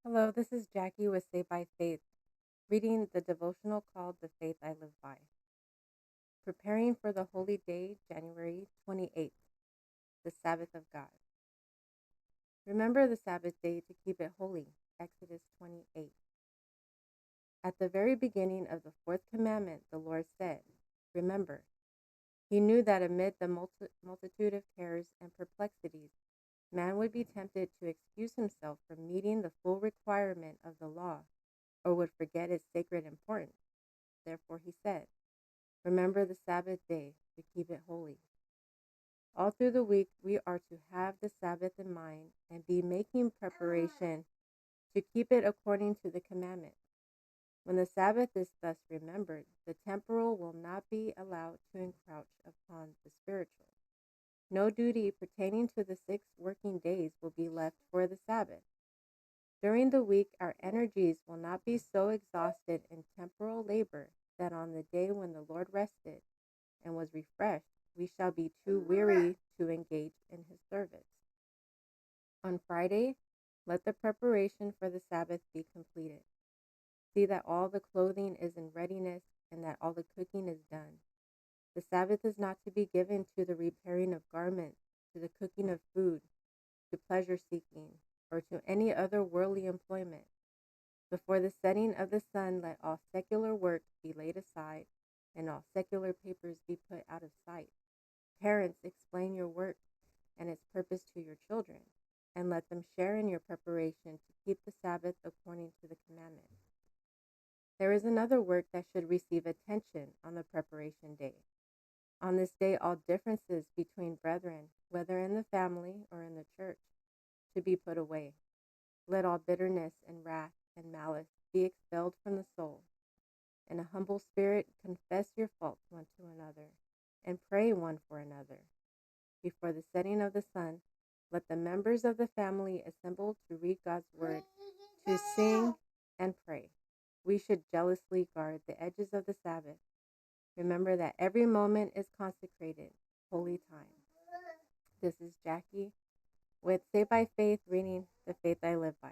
Hello, this is Jackie with Saved by Faith, reading the devotional called The Faith I Live By. Preparing for the Holy Day, January 28th, the Sabbath of God. Remember the Sabbath day to keep it holy, Exodus 28. At the very beginning of the fourth commandment, the Lord said, Remember. He knew that amid the multitude of cares and perplexities, man would be tempted to excuse himself from meeting the full requirement of the law, or would forget its sacred importance. Therefore he said, Remember the Sabbath day to keep it holy. All through the week, we are to have the Sabbath in mind and be making preparation to keep it according to the commandment. When the Sabbath is thus remembered, the temporal will not be allowed to encroach upon the spiritual. No duty pertaining to the 6 working days will be left for the Sabbath. During the week, our energies will not be so exhausted in temporal labor that on the day when the Lord rested and was refreshed, we shall be too weary to engage in his service. On Friday, let the preparation for the Sabbath be completed. See that all the clothing is in readiness and that all the cooking is done. The Sabbath is not to be given to the repairing of garments, to the cooking of food, to pleasure seeking, or to any other worldly employment. Before the setting of the sun, let all secular work be laid aside, and all secular papers be put out of sight. Parents, explain your work and its purpose to your children, and let them share in your preparation to keep the Sabbath according to the commandment. There is another work that should receive attention on the preparation day. On this day, all differences between brethren, whether in the family or in the church, should be put away. Let all bitterness and wrath and malice be expelled from the soul. In a humble spirit, confess your faults one to another, and pray one for another. Before the setting of the sun, let the members of the family assemble to read God's word, to sing and pray. We should jealously guard the edges of the Sabbath. Remember that every moment is consecrated, holy time. This is Jackie with Saved by Faith, reading The Faith I Live By.